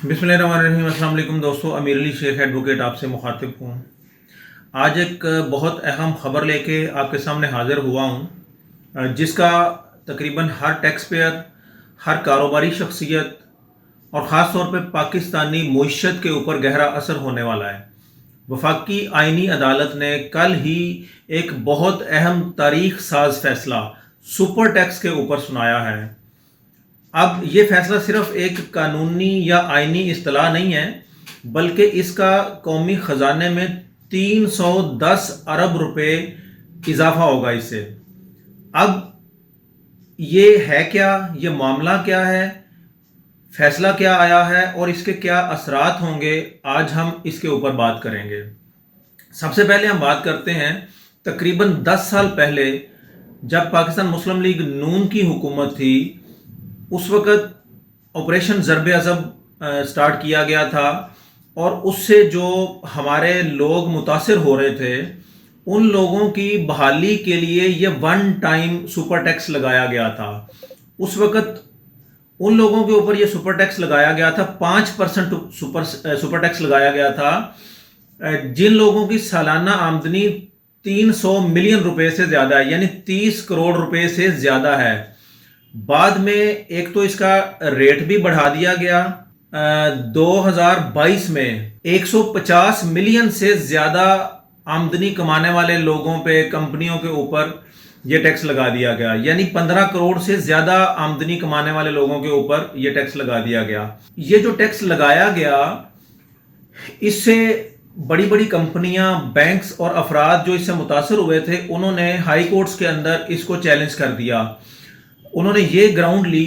बिस्मिल्लाहिर्रहमानिर्रहीम। अस्सलाम वालेकुम दोस्तों, अमीर अली शेख एडवोकेट आपसे मुखातिब हूँ। आज एक बहुत अहम ख़बर लेके आपके सामने हाज़िर हुआ हूँ, जिसका तकरीबन हर टैक्स पेयर, हर कारोबारी शख्सियत और ख़ास तौर पे पाकिस्तानी मईशत के ऊपर गहरा असर होने वाला है। वफाकी आइनी अदालत ने कल ही एक बहुत अहम तारीख साज फैसला सुपर टैक्स के ऊपर सुनाया है। अब ये फैसला सिर्फ एक कानूनी या आइनी इस्तिलाह नहीं है, बल्कि इसका कौमी ख़जाने में 310 अरब रुपए इजाफा होगा इससे। अब ये है क्या, ये मामला क्या है, फैसला क्या आया है और इसके क्या असरात होंगे, आज हम इसके ऊपर बात करेंगे। सबसे पहले हम बात करते हैं तकरीबन 10 साल पहले जब पाकिस्तान मुस्लिम लीग नून की हुकूमत थी, उस वक़्त ऑपरेशन ज़रब अज़ब स्टार्ट किया गया था और उससे जो हमारे लोग मुतासिर हो रहे थे उन लोगों की बहाली के लिए ये वन टाइम सुपर टैक्स लगाया गया था। उस वक़्त उन लोगों के ऊपर ये सुपर टैक्स लगाया गया था, 5% सुपर टैक्स लगाया गया था जिन लोगों की सालाना आमदनी 300 मिलियन रुपए से ज़्यादा है, यानी 30 करोड़ रुपए से ज़्यादा है। बाद में एक तो इसका रेट भी बढ़ा दिया गया। 2022 में 150 मिलियन से ज़्यादा आमदनी कमाने वाले लोगों पे, कंपनियों के ऊपर ये टैक्स लगा दिया गया, यानी 15 करोड़ से ज़्यादा आमदनी कमाने वाले लोगों के ऊपर ये टैक्स लगा दिया गया। ये जो टैक्स लगाया गया, इससे बड़ी बड़ी कंपनियां, बैंक्स और अफराद जो इससे मुतासर हुए थे, उन्होंने हाई कोर्ट्स के अंदर इसको चैलेंज कर दिया। उन्होंने ये ग्राउंड ली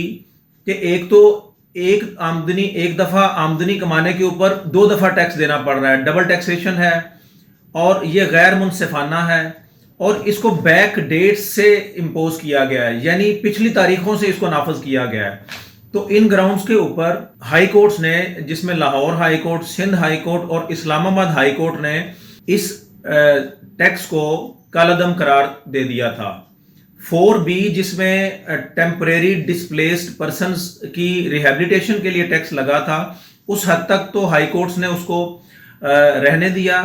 कि एक तो एक दफ़ा आमदनी कमाने के ऊपर 2 दफ़ा टैक्स देना पड़ रहा है, डबल टैक्सेशन है और ये गैर मुनसिफाना है और इसको बैक डेट से इम्पोज किया गया है, यानी पिछली तारीखों से इसको नाफज किया गया है। तो इन ग्राउंड्स के ऊपर हाई कोर्ट्स ने, जिसमें Lahore high court, Sindh high court और इस्लामाबाद हाई कोर्ट ने इस टैक्स को कालादम करार दे दिया था। 4B, जिसमें टेम्परेरी डिस्प्लेस्ड पर्सन्स की रिहेबिलिटेशन के लिए टैक्स लगा था, उस हद तक तो हाई कोर्ट्स ने उसको रहने दिया,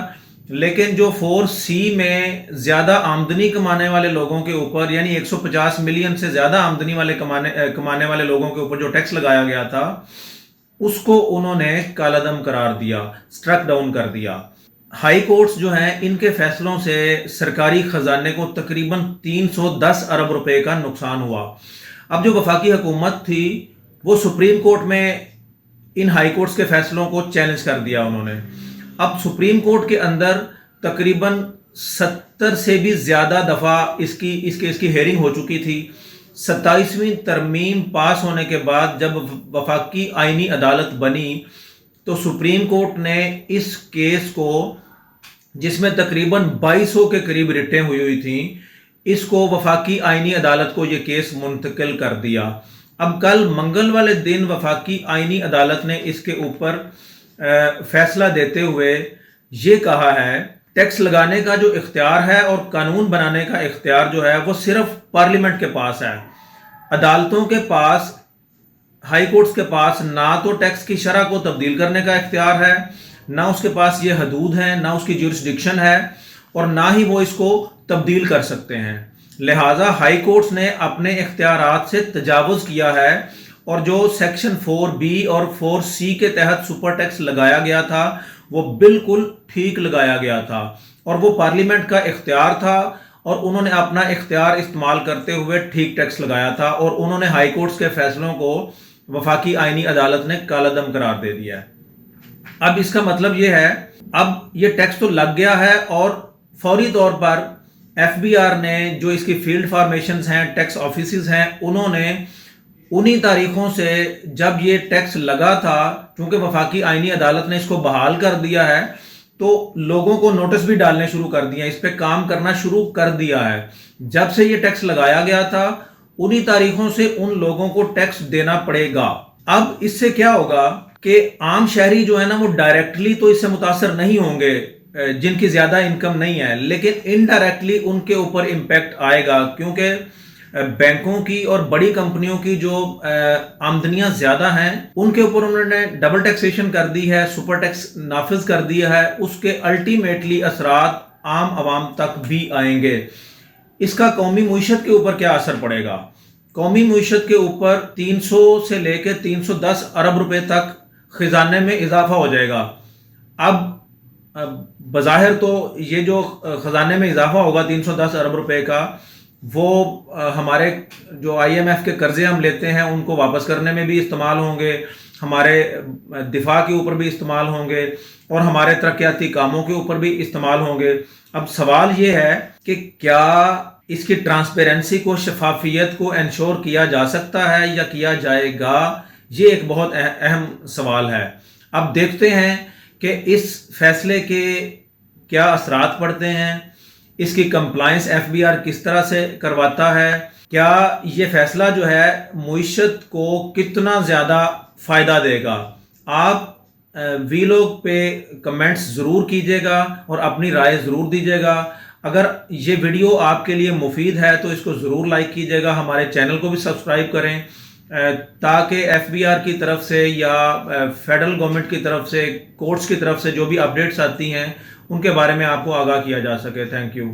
लेकिन जो 4C में ज़्यादा आमदनी कमाने वाले लोगों के ऊपर, यानी 150 मिलियन से ज़्यादा आमदनी वाले कमाने वाले लोगों के ऊपर जो टैक्स लगाया गया था, उसको उन्होंने कालादम करार दिया, स्ट्रक डाउन कर दिया। हाई कोर्ट्स जो हैं, इनके फैसलों से सरकारी खजाने को तकरीबन 310 अरब रुपए का नुकसान हुआ। अब जो वफाकी हुकूमत थी, वो सुप्रीम कोर्ट में इन हाई कोर्ट्स के फैसलों को चैलेंज कर दिया उन्होंने। अब सुप्रीम कोर्ट के अंदर तकरीबन 70 से भी ज़्यादा दफ़ा इसकी हेयरिंग हो चुकी थी। 27वीं तरमीम पास होने के बाद जब वफाकी आइनी अदालत बनी, तो सुप्रीम कोर्ट ने इस केस को, जिसमें तकरीबन 2200 के करीब रिटें हुई थी, इसको वफाकी आइनी अदालत को ये केस मुंतकिल कर दिया। अब कल मंगल वाले दिन वफाकी आइनी अदालत ने इसके ऊपर फैसला देते हुए ये कहा है, टैक्स लगाने का जो इख्तियार है और कानून बनाने का इख्तियार जो है, वो सिर्फ पार्लियामेंट के पास है। अदालतों के पास, हाई कोर्ट्स के पास ना तो टैक्स की शरह को तब्दील करने का इख्तियार है, ना उसके पास ये हदूद हैं, ना उसकी जुरिस्डिक्शन है और ना ही वो इसको तब्दील कर सकते हैं। लिहाजा हाई कोर्ट्स ने अपने इख्तियारात से तजावुज़ किया है और जो सेक्शन 4B और 4C के तहत सुपर टैक्स लगाया गया था, वो बिल्कुल ठीक लगाया गया था और वो पार्लियामेंट का इख्तियार था और उन्होंने अपना इख्तियार इस्तेमाल करते हुए ठीक टैक्स लगाया था और उन्होंने हाई कोर्ट्स के फैसलों को वफाकी आइनी अदालत ने कालादम करार दे दिया है। अब इसका मतलब ये है, अब ये टैक्स तो लग गया है और फौरी तौर पर FBR ने, जो इसकी फील्ड फॉर्मेशंस हैं, टैक्स ऑफिसेज हैं, उन्होंने उन्हीं तारीखों से जब ये टैक्स लगा था, क्योंकि वफाकी आइनी अदालत ने इसको बहाल कर दिया है, तो लोगों को नोटिस भी डालने शुरू कर दिए, इस पर काम करना शुरू कर दिया है। जब से ये टैक्स लगाया गया था, उन्हीं तारीखों से उन लोगों को टैक्स देना पड़ेगा। अब इससे क्या होगा कि आम शहरी जो है ना, वो डायरेक्टली तो इससे मुतासर नहीं होंगे, जिनकी ज़्यादा इनकम नहीं है, लेकिन इनडायरेक्टली उनके ऊपर इम्पैक्ट आएगा, क्योंकि बैंकों की और बड़ी कंपनियों की जो आमदनियां ज्यादा हैं उनके ऊपर उन्होंने डबल टैक्सेशन कर दी है, सुपर टैक्स नाफिज कर दिया है, उसके अल्टीमेटली असरात आम आवाम तक भी आएंगे। इसका कौमी मईशत के ऊपर क्या असर पड़ेगा? कौमी मईशत के ऊपर 300 से लेकर 310 अरब रुपए तक खजाने में इजाफा हो जाएगा। अब बज़ाहिर तो ये जो खजाने में इजाफा होगा 310 अरब रुपए का, वो हमारे जो IMF के कर्जे हम लेते हैं उनको वापस करने में भी इस्तेमाल होंगे, हमारे दिफा के ऊपर भी इस्तेमाल होंगे और हमारे तरक्याती कामों के ऊपर भी इस्तेमाल होंगे। अब सवाल ये है कि क्या इसकी ट्रांसपेरेंसी को, शफाफियत को इंश्योर किया जा सकता है या किया जाएगा? ये एक बहुत अहम सवाल है। अब देखते हैं कि इस फैसले के क्या असरात पड़ते हैं, इसकी कंप्लायंस FBR किस तरह से करवाता है, क्या ये फैसला जो है मईशत को कितना ज़्यादा फ़ायदा देगा। आप वीलॉग पे कमेंट्स ज़रूर कीजिएगा और अपनी राय ज़रूर दीजिएगा। अगर ये वीडियो आपके लिए मुफीद है तो इसको ज़रूर लाइक कीजिएगा, हमारे चैनल को भी सब्सक्राइब करें ताकि FBR की तरफ से या फेडरल गवर्नमेंट की तरफ से, कोर्ट्स की तरफ से जो भी अपडेट्स आती हैं उनके बारे में आपको आगाह किया जा सके। Thank you.